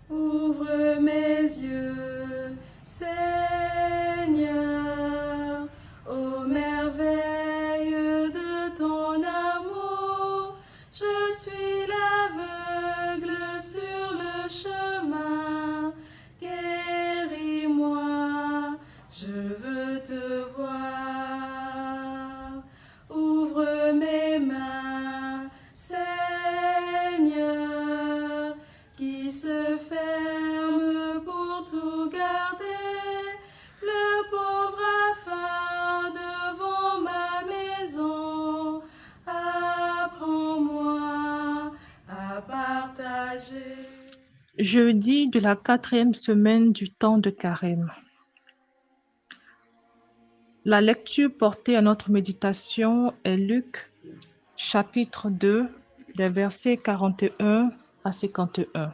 Ouvre mes yeux, Seigneur, aux merveilles de ton amour. Je suis l'aveugle sur le chemin. Guéris-moi, je veux te voir. Ouvre mes mains, Seigneur, qui se ferme pour tout garder. Le pauvre affin devant ma maison. Apprends-moi à partager. Jeudi de la 4e semaine du temps de Carême. La lecture portée à notre méditation est Luc, chapitre 2, des versets 41 à 51.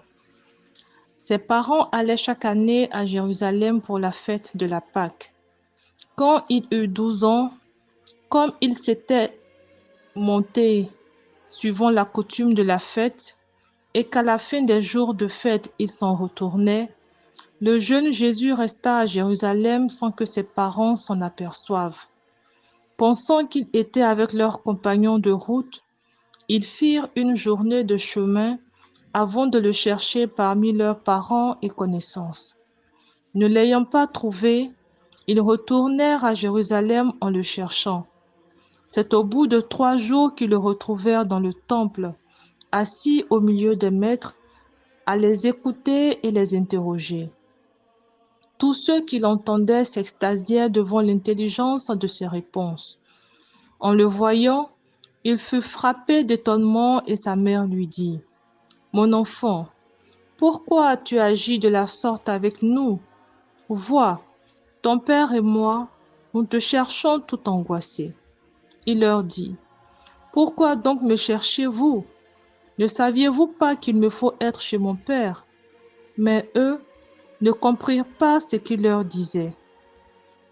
Ses parents allaient chaque année à Jérusalem pour la fête de la Pâque. Quand il eut 12 ans, comme il s'était monté suivant la coutume de la fête, et qu'à la fin des jours de fête, il s'en retournait, le jeune Jésus resta à Jérusalem sans que ses parents s'en aperçoivent. Pensant qu'il était avec leurs compagnons de route, ils firent une journée de chemin avant de le chercher parmi leurs parents et connaissances. Ne l'ayant pas trouvé, ils retournèrent à Jérusalem en le cherchant. C'est au bout de 3 jours qu'ils le retrouvèrent dans le temple, assis au milieu des maîtres, à les écouter et les interroger. Tous ceux qui l'entendaient s'extasiaient devant l'intelligence de ses réponses. En le voyant, il fut frappé d'étonnement et sa mère lui dit : « Mon enfant, pourquoi as-tu agi de la sorte avec nous ? Vois, ton père et moi, nous te cherchons tout angoissés. » Il leur dit : « Pourquoi donc me cherchez-vous ? Ne saviez-vous pas qu'il me faut être chez mon père ? » Mais eux ne comprirent pas ce qu'il leur disait.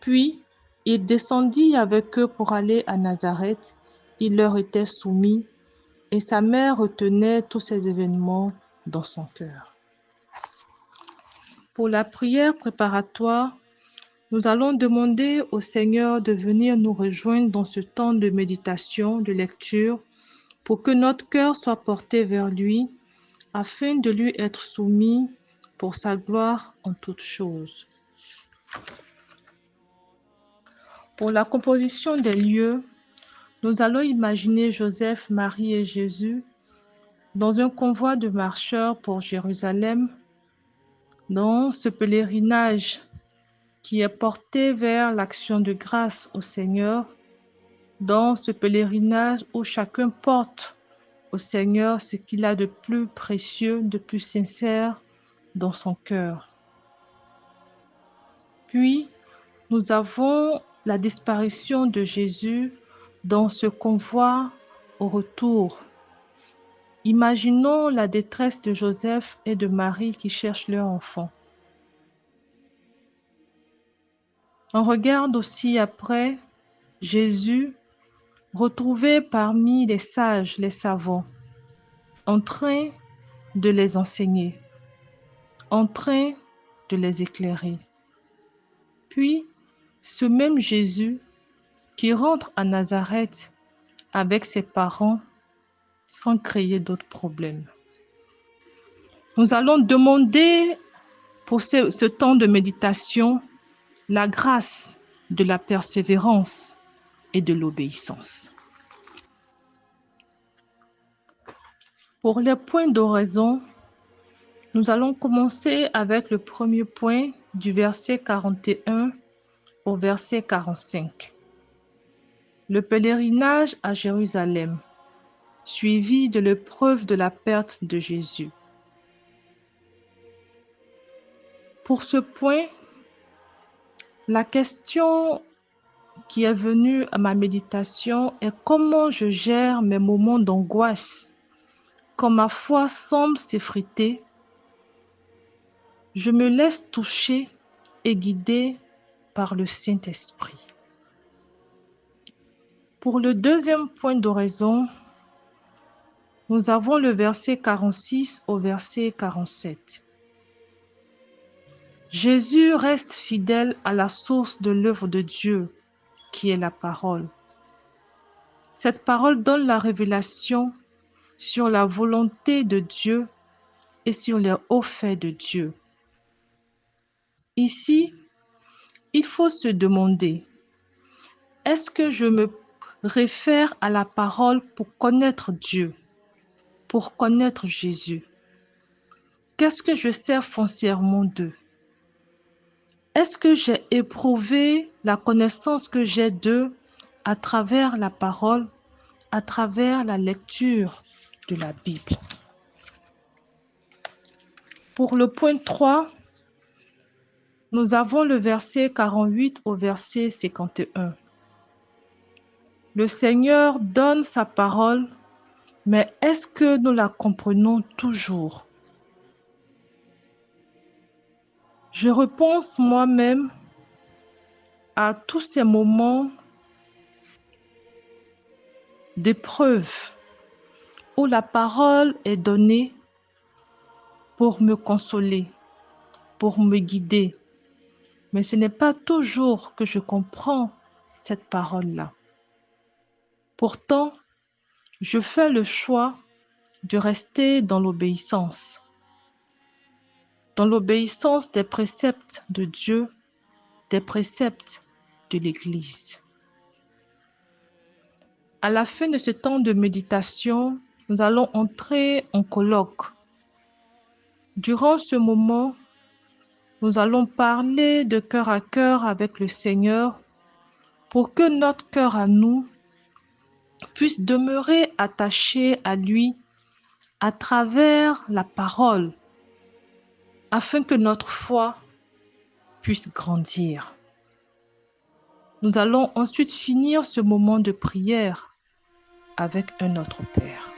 Puis, il descendit avec eux pour aller à Nazareth. Il leur était soumis, et sa mère retenait tous ces événements dans son cœur. Pour la prière préparatoire, nous allons demander au Seigneur de venir nous rejoindre dans ce temps de méditation, de lecture, pour que notre cœur soit porté vers lui, afin de lui être soumis pour sa gloire en toutes choses. Pour la composition des lieux, nous allons imaginer Joseph, Marie et Jésus dans un convoi de marcheurs pour Jérusalem, dans ce pèlerinage qui est porté vers l'action de grâce au Seigneur, dans ce pèlerinage où chacun porte au Seigneur ce qu'il a de plus précieux, de plus sincère dans son cœur. Puis, nous avons la disparition de Jésus dans ce convoi au retour. Imaginons la détresse de Joseph et de Marie qui cherchent leur enfant. On regarde aussi après Jésus retrouvé parmi les sages, les savants, en train de les enseigner, en train de les éclairer. Puis, ce même Jésus qui rentre à Nazareth avec ses parents sans créer d'autres problèmes. Nous allons demander pour ce temps de méditation la grâce de la persévérance et de l'obéissance. Pour les points d'oraison, nous allons commencer avec le premier point du verset 41 au verset 45. Le pèlerinage à Jérusalem, suivi de l'épreuve de la perte de Jésus. Pour ce point, la question qui est venue à ma méditation est comment je gère mes moments d'angoisse. Quand ma foi semble s'effriter, je me laisse toucher et guider par le Saint-Esprit. Pour le deuxième point d'oraison, nous avons le verset 46 au verset 47. Jésus reste fidèle à la source de l'œuvre de Dieu, qui est la parole. Cette parole donne la révélation sur la volonté de Dieu et sur les hauts faits de Dieu. Ici, il faut se demander, est-ce que je me réfère à la parole pour connaître Dieu, pour connaître Jésus? Qu'est-ce que je sais foncièrement d'eux? Est-ce que j'ai éprouvé la connaissance que j'ai d'eux à travers la parole, à travers la lecture de la Bible? Pour le point 3, nous avons le verset 48 au verset 51. Le Seigneur donne sa parole, mais est-ce que nous la comprenons toujours? Je repense moi-même à tous ces moments d'épreuve où la parole est donnée pour me consoler, pour me guider. Mais ce n'est pas toujours que je comprends cette parole-là. Pourtant, je fais le choix de rester dans l'obéissance des préceptes de Dieu, des préceptes de l'Église. À la fin de ce temps de méditation, nous allons entrer en colloque. Durant ce moment, nous allons parler de cœur à cœur avec le Seigneur pour que notre cœur à nous puisse demeurer attaché à lui à travers la parole, afin que notre foi puisse grandir. Nous allons ensuite finir ce moment de prière avec un Notre Père.